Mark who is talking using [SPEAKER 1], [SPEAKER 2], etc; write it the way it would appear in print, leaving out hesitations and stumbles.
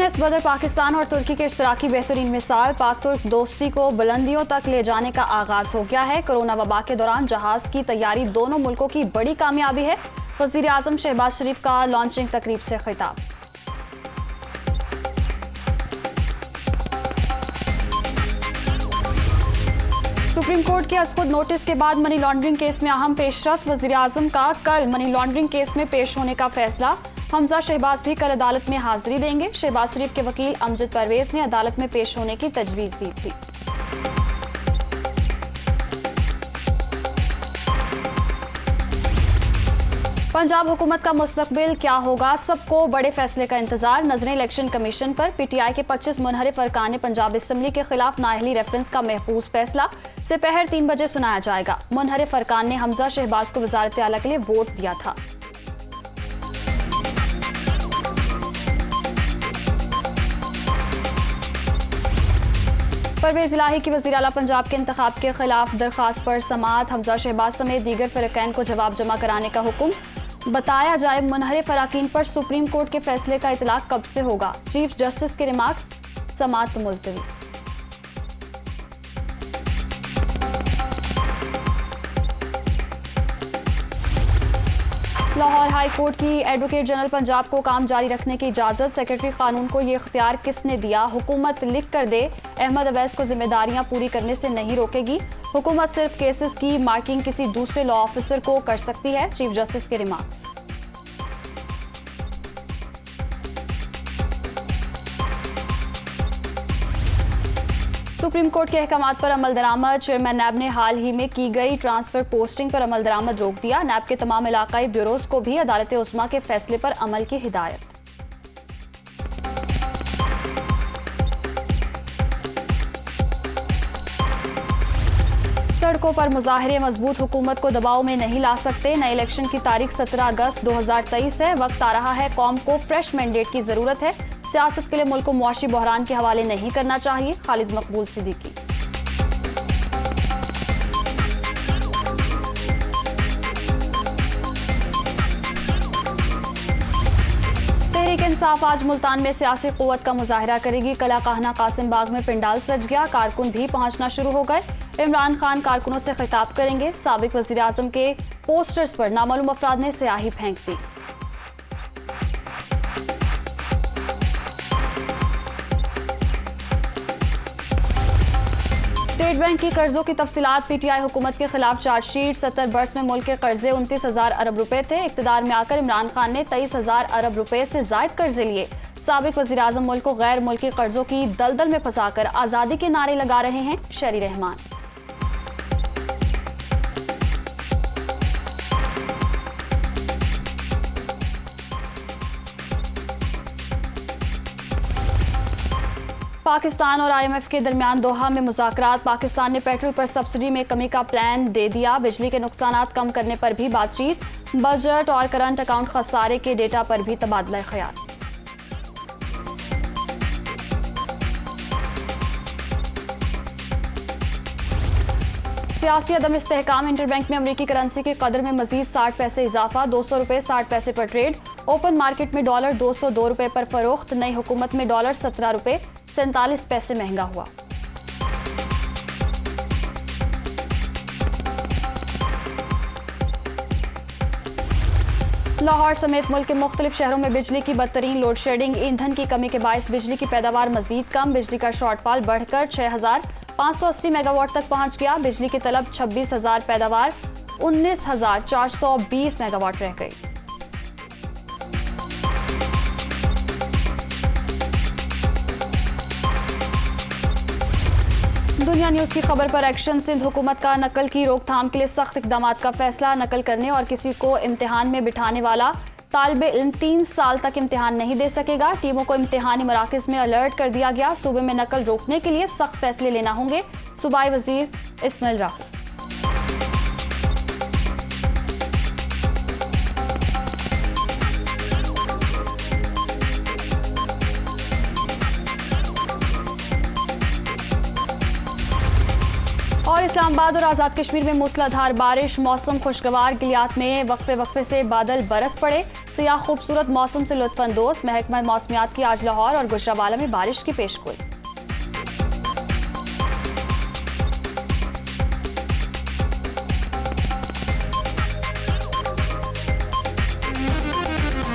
[SPEAKER 1] US बदर पाकिस्तान और तुर्की के इश्तराकी बेहतरीन मिसाल, पाक तुर्क दोस्ती को बुलंदियों तक ले जाने का आगाज हो गया है। कोरोना वबा के दौरान जहाज की तैयारी दोनों मुल्कों की बड़ी कामयाबी है। वजीर आजम शहबाज शरीफ का लॉन्चिंग तकरीब से खिताब। सुप्रीम कोर्ट के अज़खुद नोटिस के बाद मनी लॉन्ड्रिंग केस में अहम पेशरफ। वजीर आजम का कल मनी लॉन्ड्रिंग केस में पेश होने का फैसला। हमजा शहबाज भी कल अदालत में हाजिरी देंगे। शहबाज शरीफ के वकील अमजद परवेज ने अदालत में पेश होने की तजवीज़ दी थी। पंजाब हुकूमत का मुस्तकबिल क्या होगा, सबको बड़े फैसले का इंतजार। नजरें इलेक्शन कमीशन पर। पीटीआई के 25 मुनहरिफ अरकान ने पंजाब असम्बली के खिलाफ नाअहली रेफरेंस का महफूज फैसला दोपहर 3 बजे सुनाया जाएगा। मुनहरिफ अरकान ने हमजा शहबाज को वजारत आला के लिए वोट दिया था। परवेज इलाही की वज़ीर आला पंजाब के इंतखाब के खिलाफ दरखास्त पर समाअत। हमजा शहबाज समेत दीगर फ़रीक़ैन को जवाब जमा कराने का हुक्म। बताया जाए मुनहरिफ अराकीन पर सुप्रीम कोर्ट के फैसले का इतलाक कब से होगा। चीफ जस्टिस के रिमार्क्स, समाअत मुलतवी। लाहौर हाई कोर्ट की एडवोकेट जनरल पंजाब को काम जारी रखने की इजाज़त। सेक्रेटरी कानून को ये इख्तियार किसने दिया। हुकूमत लिख कर दे। अहमद अवैस को जिम्मेदारियां पूरी करने से नहीं रोकेगी। हुकूमत सिर्फ केसेस की मार्किंग किसी दूसरे लॉ ऑफिसर को कर सकती है। चीफ जस्टिस के रिमार्क्स। सुप्रीम कोर्ट के अहकामात पर अमल दरामद। चेयरमैन नैब ने हाल ही में की गई ट्रांसफर पोस्टिंग पर अमल दरामद रोक दिया। नैब के तमाम इलाकाई ब्यूरोज को भी अदालत उस्मा के फैसले पर अमल की हिदायत। सड़कों पर मुजाहरे मजबूत हुकूमत को दबाव में नहीं ला सकते। नए इलेक्शन की तारीख 17 अगस्त 2023 है। वक्त आ रहा है, कौम को फ्रेश मैंडेट की जरूरत है। सियासत के लिए मुल्क को मुआशी बहरान के हवाले नहीं करना चाहिए। खालिद मकबूल सिद्दीकी। तहरीक इंसाफ आज मुल्तान में सियासी कुव्वत का मुजाहिरा करेगी। कला कहना कासिम बाग में पिंडाल सज गया। कारकुन भी पहुंचना शुरू हो गए। इमरान खान कारकुनों से खिताब करेंगे। साबिक वजीर आजम के पोस्टर्स पर नामालूम अफराद ने स्याही फेंक दी। स्टेट बैंक की कर्जों की तफसीलात। पीटीआई हुकूमत के खिलाफ चार्जशीट। 70 बरस में मुल्क के कर्जे 29,000 अरब रुपए थे। इक्तदार में आकर इमरान खान ने 23,000 अरब रुपए से जायद कर्जे लिए। साबिक वजीर आजम मुल्क को गैर मुल्की कर्जों की दलदल में फंसाकर आजादी के नारे लगा रहे हैं। शरी रहमान। पाकिस्तान और IMF के दरमियान दोहा में मुज़ाकरात। पाकिस्तान ने पेट्रोल पर सब्सिडी में कमी का प्लान दे दिया। बिजली के नुकसानात कम करने पर भी बातचीत। बजट और करंट अकाउंट खसारे के डेटा पर भी तबादला ख्याल। सियासी अदम इस्तेहकाम। इंटरबैंक में अमरीकी करेंसी की कदर में मजीद 60 पैसे इजाफा। 200 रुपए 60 पैसे पर ट्रेड। ओपन मार्केट में डॉलर 202 रुपए पर फरोख्त। नई हुकूमत में डॉलर 17 रुपए 47 पैसे महंगा हुआ। लाहौर समेत मुल्क के मुख्तलिफ शहरों में बिजली की बदतरीन लोड शेडिंग। ईंधन की कमी के बायस बिजली की पैदावार मजीद कम। बिजली का शॉर्टफॉल बढ़कर 6,580 मेगावाट तक पहुंच गया। बिजली की तलब 26,000, पैदावार 19,420 मेगावाट रह गई। दुनिया न्यूज की खबर पर एक्शन। सिंध हुकूमत का नकल की रोकथाम के लिए सख्त इकदाम का फैसला। नकल करने और किसी को इम्तिहान में बिठाने वाला तालिब इल्म 3 साल तक इम्तिहान नहीं दे सकेगा। टीमों को इम्तिहानी मराकज में अलर्ट कर दिया गया। सूबे में नकल रोकने के लिए सख्त फैसले लेना होंगे। सूबाई वजीर इस्माइल राफी। और इस्लामाबाद और आज़ाद कश्मीर में मूसलाधार बारिश, मौसम खुशगवार, गिलियात में वक्फे से बादल बरस पड़े। सियाह खूबसूरत मौसम से लुत्फ अंदोज। महकमा मौसमियात की आज लाहौर और गुजरावाला में बारिश की पेशगोई।